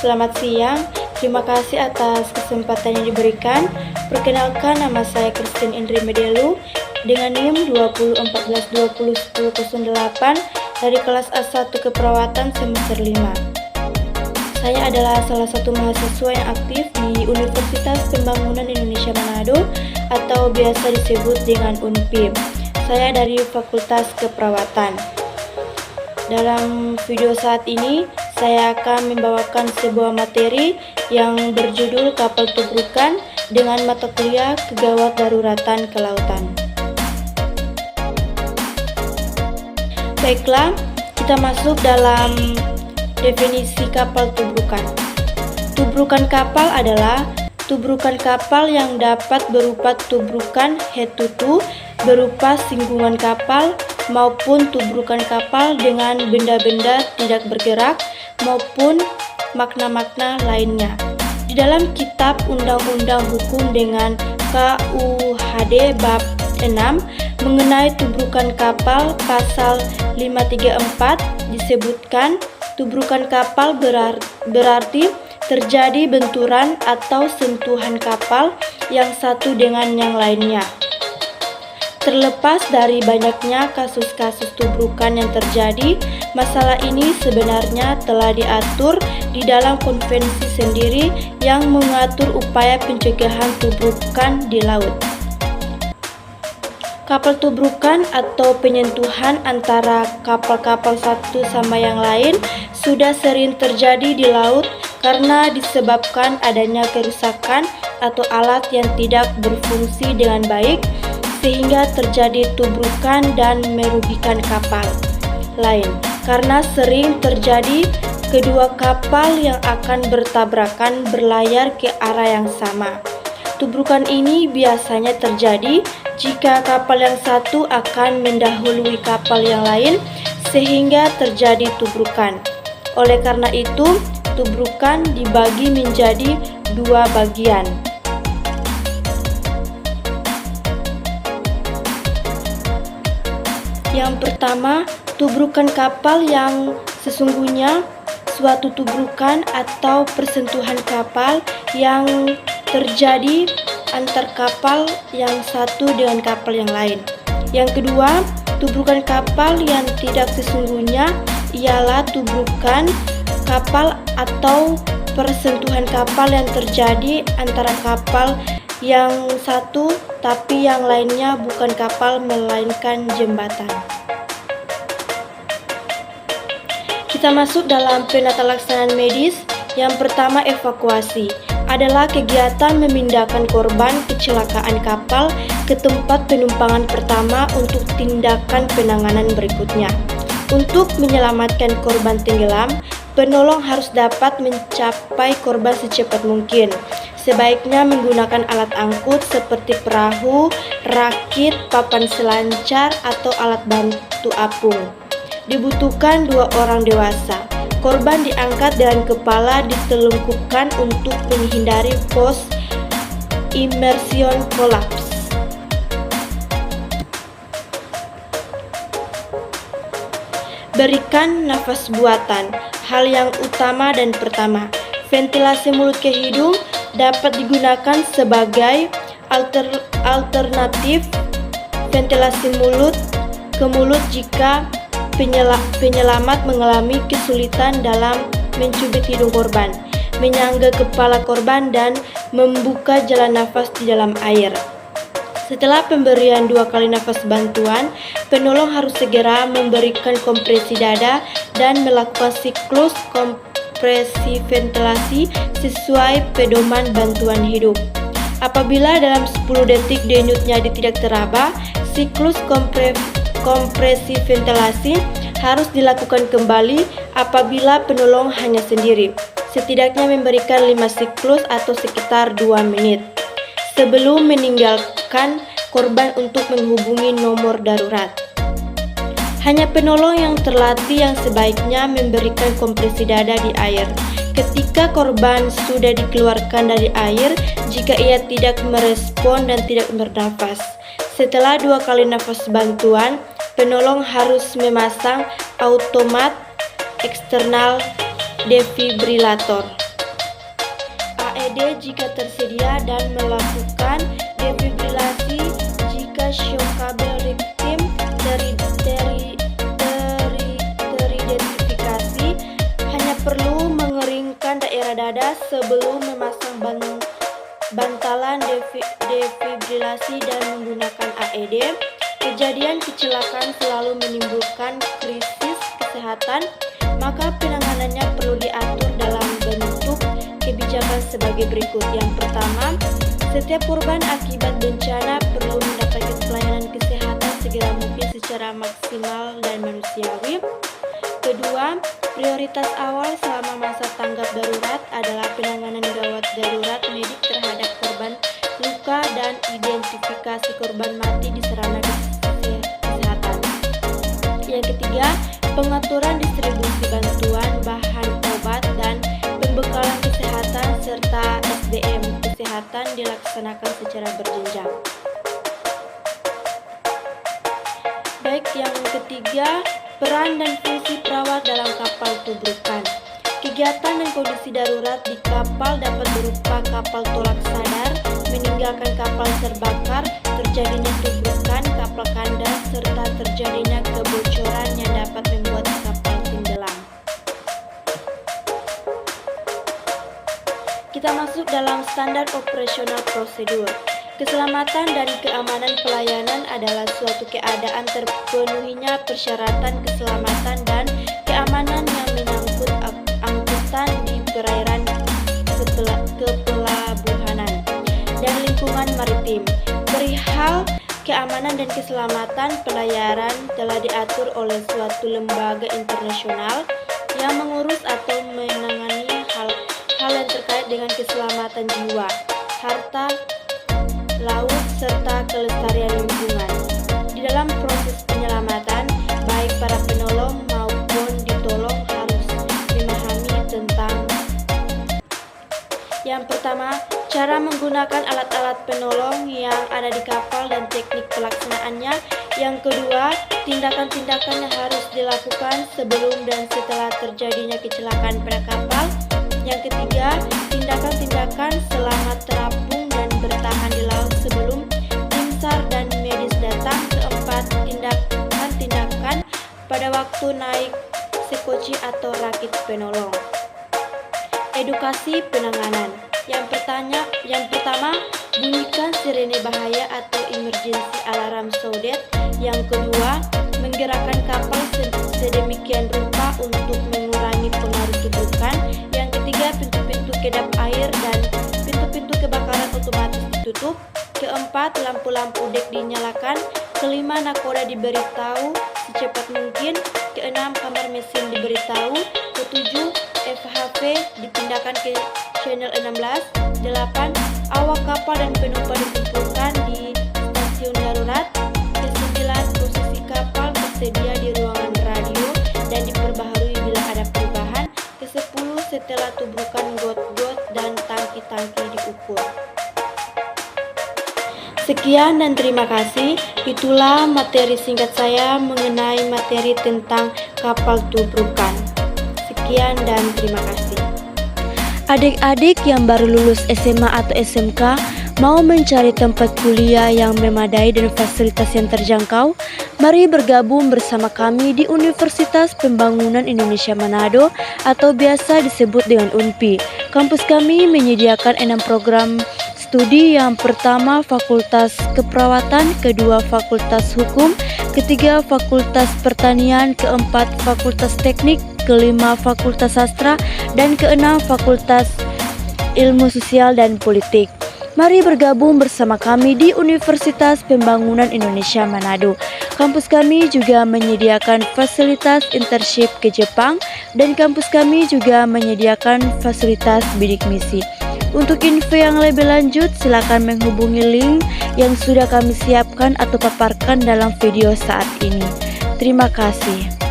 Selamat siang, terima kasih atas kesempatan yang diberikan. Perkenalkan, nama saya Christine Indri Medelu dengan NIM 2014-20-1008 dari kelas A1 Keperawatan semester 5. Saya adalah salah satu mahasiswa yang aktif di Universitas Pembangunan Indonesia Manado atau biasa disebut dengan UNPIM. Saya dari Fakultas Keperawatan. Dalam video saat ini, saya akan membawakan sebuah materi yang berjudul Kapal Tubrukan dengan mata kuliah Kegawat Daruratan Kelautan. Baiklah, kita masuk dalam definisi kapal tubrukan. Tubrukan kapal adalah tubrukan kapal yang dapat berupa tubrukan head to toe berupa singgungan kapal maupun tubrukan kapal dengan benda-benda tidak bergerak maupun makna-makna lainnya. Di dalam kitab Undang-Undang Hukum dengan KUHD bab 6 mengenai tubrukan kapal pasal 534 disebutkan tubrukan kapal berarti terjadi benturan atau sentuhan kapal yang satu dengan yang lainnya. Terlepas dari banyaknya kasus-kasus tubrukan yang terjadi, masalah ini sebenarnya telah diatur di dalam konvensi sendiri yang mengatur upaya pencegahan tubrukan di laut. Kapal tubrukan atau penyentuhan antara kapal-kapal satu sama yang lain sudah sering terjadi di laut karena disebabkan adanya kerusakan atau alat yang tidak berfungsi dengan baik sehingga terjadi tubrukan dan merugikan kapal lain. Karena sering terjadi kedua kapal yang akan bertabrakan berlayar ke arah yang sama. Tubrukan ini biasanya terjadi jika kapal yang satu akan mendahului kapal yang lain sehingga terjadi tubrukan. Oleh karena itu, tubrukan dibagi menjadi dua bagian. Yang pertama, tubrukan kapal yang sesungguhnya suatu tubrukan atau persentuhan kapal yang terjadi antar kapal yang satu dengan kapal yang lain. Yang kedua, tubrukan kapal yang tidak sesungguhnya ialah tubrukan kapal atau persentuhan kapal yang terjadi antara kapal yang satu tapi yang lainnya bukan kapal melainkan jembatan. Kita masuk dalam penata laksanaan medis. Yang pertama, evakuasi adalah kegiatan memindahkan korban kecelakaan kapal ke tempat penumpangan pertama untuk tindakan penanganan berikutnya. Untuk menyelamatkan korban tenggelam, penolong harus dapat mencapai korban secepat mungkin. Sebaiknya menggunakan alat angkut seperti perahu, rakit, papan selancar, atau alat bantu apung. Dibutuhkan 2 orang dewasa. Korban diangkat dengan kepala ditelungkupkan untuk menghindari post immersion collapse. Berikan nafas buatan. Hal yang utama dan pertama, ventilasi mulut ke hidung dapat digunakan sebagai alternatif ventilasi mulut ke mulut jika penyelamat mengalami kesulitan dalam mencubit hidung korban, menyangga kepala korban, dan membuka jalan nafas di dalam air. Setelah pemberian 2 kali nafas bantuan, penolong harus segera memberikan kompresi dada dan melakukan siklus kompresi ventilasi sesuai pedoman bantuan hidup. Apabila dalam 10 detik denyutnya tidak teraba, siklus kompresi ventilasi harus dilakukan kembali apabila penolong hanya sendiri. Setidaknya memberikan 5 siklus atau sekitar 2 menit sebelum meninggalkan korban untuk menghubungi nomor darurat. Hanya penolong yang terlatih yang sebaiknya memberikan kompresi dada di air. Ketika korban sudah dikeluarkan dari air, jika ia tidak merespon dan tidak bernafas. Setelah 2 kali nafas bantuan, penolong harus memasang automat eksternal defibrilator AED jika tersedia dan melakukan defibrilasi jika shock kabel victim teridentifikasi. Hanya perlu mengeringkan daerah dada sebelum memasang bantalan defibrilasi dan menggunakan AED. Kejadian kecelakaan selalu menimbulkan krisis kesehatan, maka penanganannya perlu diatur dalam bentuk kebijakan sebagai berikut. Yang pertama, setiap korban akibat bencana perlu mendapatkan pelayanan kesehatan segera mungkin secara maksimal dan manusiawi. Kedua, prioritas awal selama masa tanggap darurat adalah penanganan gawat darurat medik terhadap korban luka dan identifikasi korban mati di sarana kesehatan. Yang ketiga, pengaturan distribusi bantuan, bahan obat, dan pembekalan kesehatan serta SDM kesehatan dilaksanakan secara berjenjang. Baik, yang ketiga, peran dan fungsi perawat dalam kapal tubrukan. Kegiatan dan kondisi darurat di kapal dapat berupa kapal tolak sadar, meninggalkan kapal terbakar, terjadinya tubrukan, kapal kandas, serta terjadinya kebocoran yang dapat membuat kapal tenggelam. Kita masuk dalam standar operasional prosedur. Keselamatan dan keamanan pelayanan adalah suatu keadaan terpenuhinya persyaratan keselamatan dan keamanan yang menyangkut angkutan di perairan kepelabuhanan dan lingkungan maritim. Perihal keamanan dan keselamatan pelayaran telah diatur oleh suatu lembaga internasional yang mengurus atau menangani hal yang terkait dengan keselamatan jiwa, harta, laut, serta kelestarian lingkungan. Di dalam proses penyelamatan, baik para penolong maupun ditolong harus memahami tentang yang pertama, cara menggunakan alat-alat penolong yang ada di kapal dan teknik pelaksanaannya. Yang kedua, tindakan-tindakan yang harus dilakukan sebelum dan setelah terjadinya kecelakaan pada kapal. Yang ketiga, tindakan-tindakan selama terapung dan bertahan di laut sebelum tim SAR dan medis datang. Keempat, tindakan-tindakan pada waktu naik sekoci atau rakit penolong. Edukasi penanganan. Yang pertama, bunyikan sirene bahaya atau emergency alarm sounded. Yang kedua, menggerakkan kapal sedemikian rupa untuk mengurangi pengaruh tubrukan. Yang ketiga, pintu-pintu kedap air dan pintu-pintu kebakaran otomatis ditutup. Keempat, lampu-lampu dek dinyalakan. Kelima, nakoda diberitahu secepat mungkin. Keenam, kamar mesin diberitahu. Ketujuh, FHV dipindahkan ke channel 16. 8. Awak kapal dan penumpang dikumpulkan di stasiun darurat. Ke-9, posisi kapal tersedia di ruangan radio dan diperbaharui bila ada perubahan. Ke-10, setelah tubrukan got-got dan tangki-tangki diukur. Sekian dan terima kasih. Itulah materi singkat saya mengenai materi tentang kapal tubrukan. Sekian dan terima kasih. Adik-adik yang baru lulus SMA atau SMK mau mencari tempat kuliah yang memadai dan fasilitas yang terjangkau? Mari bergabung bersama kami di Universitas Pembangunan Indonesia Manado atau biasa disebut dengan UNPI. Kampus kami menyediakan 6 program studi. Yang pertama, Fakultas Keperawatan, kedua, Fakultas Hukum, ketiga, Fakultas Pertanian, keempat, Fakultas Teknik, kelima, Fakultas Sastra, dan keenam, Fakultas Ilmu Sosial dan Politik. Mari bergabung bersama kami di Universitas Pembangunan Indonesia Manado. Kampus kami juga menyediakan fasilitas internship ke Jepang dan kampus kami juga menyediakan fasilitas bidik misi. Untuk info yang lebih lanjut, silakan menghubungi link yang sudah kami siapkan atau paparkan dalam video saat ini. Terima kasih.